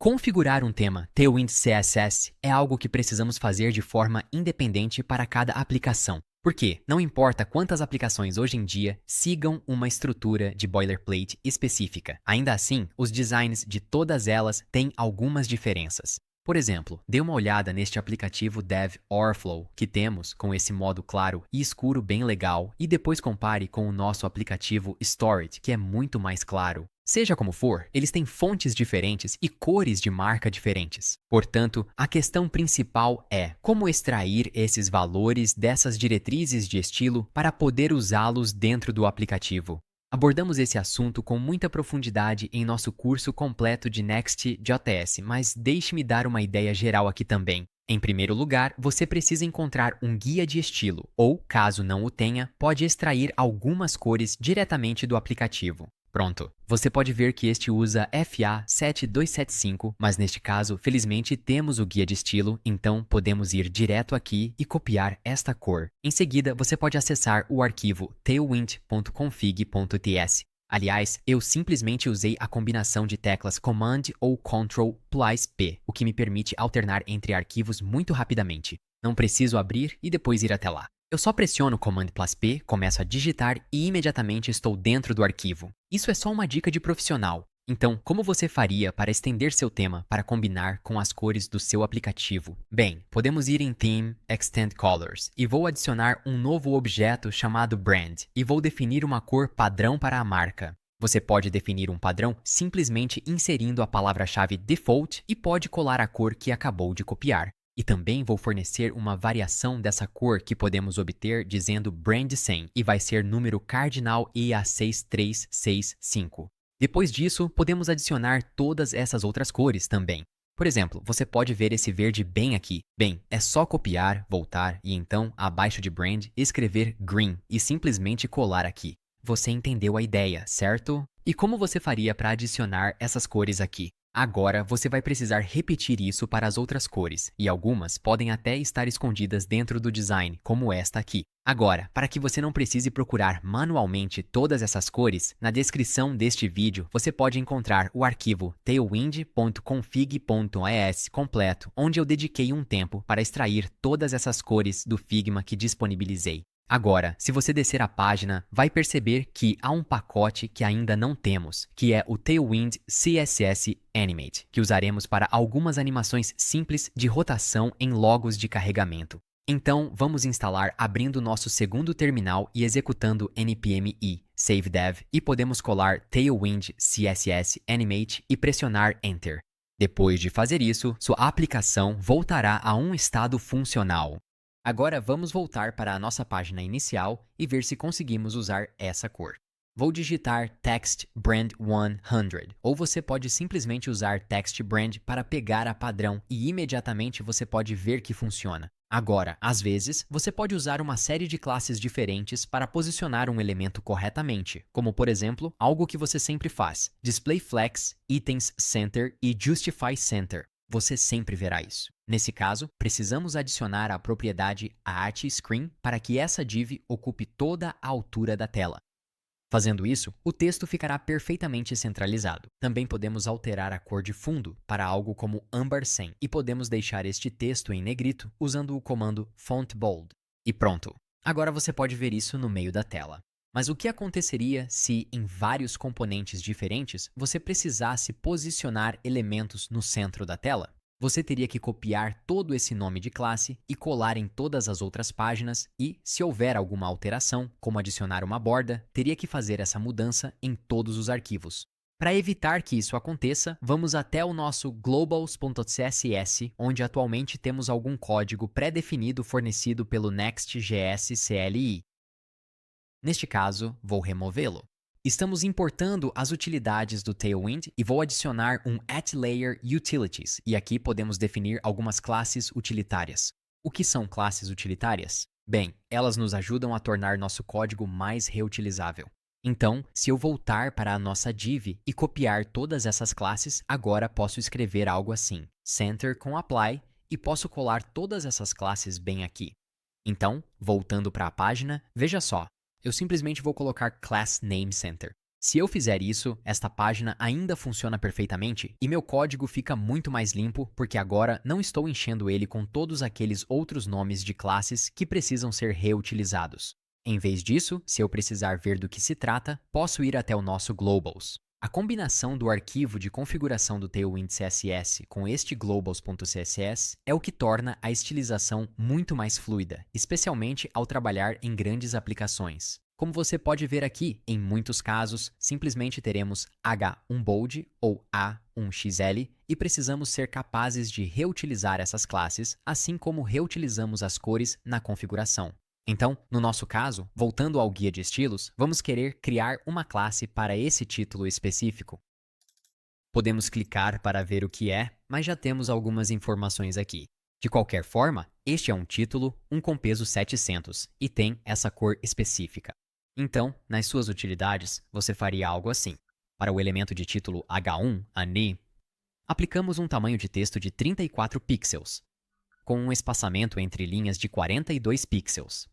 Configurar um tema Tailwind CSS é algo que precisamos fazer de forma independente para cada aplicação. Porque não importa quantas aplicações hoje em dia sigam uma estrutura de boilerplate específica, ainda assim, os designs de todas elas têm algumas diferenças. Por exemplo, dê uma olhada neste aplicativo Dev Overflow que temos com esse modo claro e escuro bem legal e depois compare com o nosso aplicativo Storyt, que é muito mais claro. Seja como for, eles têm fontes diferentes e cores de marca diferentes. Portanto, a questão principal é como extrair esses valores dessas diretrizes de estilo para poder usá-los dentro do aplicativo. Abordamos esse assunto com muita profundidade em nosso curso completo de Next.js, mas deixe-me dar uma ideia geral aqui também. Em primeiro lugar, você precisa encontrar um guia de estilo, ou, caso não o tenha, pode extrair algumas cores diretamente do aplicativo. Pronto, você pode ver que este usa FA7275, mas neste caso, felizmente temos o guia de estilo, então podemos ir direto aqui e copiar esta cor. Em seguida, você pode acessar o arquivo tailwind.config.ts. Aliás, eu simplesmente usei a combinação de teclas Command ou Ctrl+P, o que me permite alternar entre arquivos muito rapidamente. Não preciso abrir e depois ir até lá. Eu só pressiono Command+P, começo a digitar e imediatamente estou dentro do arquivo. Isso é só uma dica de profissional. Então, como você faria para estender seu tema para combinar com as cores do seu aplicativo? Bem, podemos ir em Theme, Extend Colors, e vou adicionar um novo objeto chamado Brand, e vou definir uma cor padrão para a marca. Você pode definir um padrão simplesmente inserindo a palavra-chave Default e pode colar a cor que acabou de copiar. E também vou fornecer uma variação dessa cor que podemos obter dizendo Brand 100 e vai ser número cardinal EA6365. Depois disso, podemos adicionar todas essas outras cores também. Por exemplo, você pode ver esse verde bem aqui. Bem, é só copiar, voltar e então, abaixo de Brand, escrever Green e simplesmente colar aqui. Você entendeu a ideia, certo? E como você faria para adicionar essas cores aqui? Agora, você vai precisar repetir isso para as outras cores, e algumas podem até estar escondidas dentro do design, como esta aqui. Agora, para que você não precise procurar manualmente todas essas cores, na descrição deste vídeo você pode encontrar o arquivo tailwind.config.es completo, onde eu dediquei um tempo para extrair todas essas cores do Figma que disponibilizei. Agora, se você descer a página, vai perceber que há um pacote que ainda não temos, que é o Tailwind CSS Animate, que usaremos para algumas animações simples de rotação em logos de carregamento. Então, vamos instalar abrindo nosso segundo terminal e executando npm i save dev e podemos colar Tailwind CSS Animate e pressionar Enter. Depois de fazer isso, sua aplicação voltará a um estado funcional. Agora vamos voltar para a nossa página inicial e ver se conseguimos usar essa cor. Vou digitar Text Brand 100, ou você pode simplesmente usar Text Brand para pegar a padrão e imediatamente você pode ver que funciona. Agora, às vezes, você pode usar uma série de classes diferentes para posicionar um elemento corretamente, como por exemplo, algo que você sempre faz, Display Flex, Items Center e Justify Center. Você sempre verá isso. Nesse caso, precisamos adicionar a propriedade ArtScreen para que essa div ocupe toda a altura da tela. Fazendo isso, o texto ficará perfeitamente centralizado. Também podemos alterar a cor de fundo para algo como âmbar 100 e podemos deixar este texto em negrito usando o comando Font Bold. E pronto! Agora você pode ver isso no meio da tela. Mas o que aconteceria se, em vários componentes diferentes, você precisasse posicionar elementos no centro da tela? Você teria que copiar todo esse nome de classe e colar em todas as outras páginas e, se houver alguma alteração, como adicionar uma borda, teria que fazer essa mudança em todos os arquivos. Para evitar que isso aconteça, vamos até o nosso globals.css, onde atualmente temos algum código pré-definido fornecido pelo Next.js CLI. Neste caso, vou removê-lo. Estamos importando as utilidades do Tailwind e vou adicionar um @layer utilities, e aqui podemos definir algumas classes utilitárias. O que são classes utilitárias? Bem, elas nos ajudam a tornar nosso código mais reutilizável. Então, se eu voltar para a nossa div e copiar todas essas classes, agora posso escrever algo assim, Center com Apply, e posso colar todas essas classes bem aqui. Então, voltando para a página, veja só. Eu simplesmente vou colocar Class Name Center. Se eu fizer isso, esta página ainda funciona perfeitamente e meu código fica muito mais limpo porque agora não estou enchendo ele com todos aqueles outros nomes de classes que precisam ser reutilizados. Em vez disso, se eu precisar ver do que se trata, posso ir até o nosso globals. A combinação do arquivo de configuração do Tailwind CSS com este globals.css é o que torna a estilização muito mais fluida, especialmente ao trabalhar em grandes aplicações. Como você pode ver aqui, em muitos casos, simplesmente teremos H1bold ou A1xl e precisamos ser capazes de reutilizar essas classes, assim como reutilizamos as cores na configuração. Então, no nosso caso, voltando ao guia de estilos, vamos querer criar uma classe para esse título específico. Podemos clicar para ver o que é, mas já temos algumas informações aqui. De qualquer forma, este é um título, com peso 700, e tem essa cor específica. Então, nas suas utilidades, você faria algo assim. Para o elemento de título H1, ani, aplicamos um tamanho de texto de 34 pixels, com um espaçamento entre linhas de 42 pixels.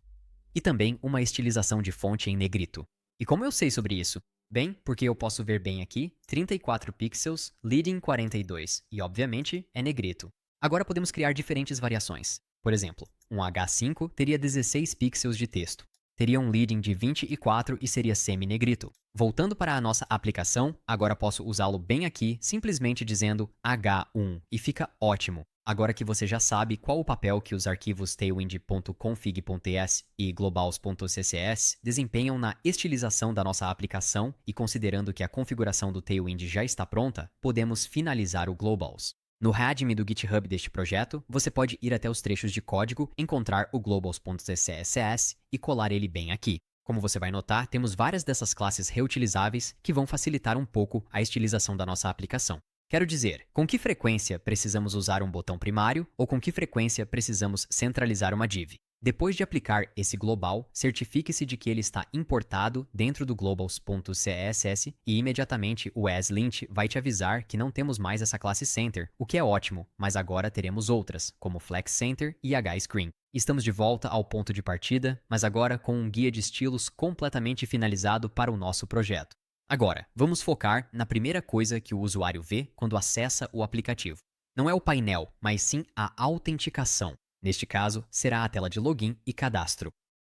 E também uma estilização de fonte em negrito. E como eu sei sobre isso? Bem, porque eu posso ver bem aqui, 34 pixels, leading 42, e obviamente é negrito. Agora podemos criar diferentes variações. Por exemplo, um H5 teria 16 pixels de texto. Teria um leading de 24 e seria semi-negrito. Voltando para a nossa aplicação, agora posso usá-lo bem aqui, simplesmente dizendo H1, e fica ótimo. Agora que você já sabe qual o papel que os arquivos tailwind.config.ts e globals.ccs desempenham na estilização da nossa aplicação e considerando que a configuração do Tailwind já está pronta, podemos finalizar o globals. No README do GitHub deste projeto, você pode ir até os trechos de código, encontrar o globals.css e colar ele bem aqui. Como você vai notar, temos várias dessas classes reutilizáveis que vão facilitar um pouco a estilização da nossa aplicação. Quero dizer, com que frequência precisamos usar um botão primário ou com que frequência precisamos centralizar uma div. Depois de aplicar esse global, certifique-se de que ele está importado dentro do globals.css e imediatamente o aslint vai te avisar que não temos mais essa classe center, o que é ótimo, mas agora teremos outras, como flex center e hscreen. Estamos de volta ao ponto de partida, mas agora com um guia de estilos completamente finalizado para o nosso projeto. Agora, vamos focar na primeira coisa que o usuário vê quando acessa o aplicativo. Não é o painel, mas sim a autenticação. Neste caso, será a tela de login e cadastro.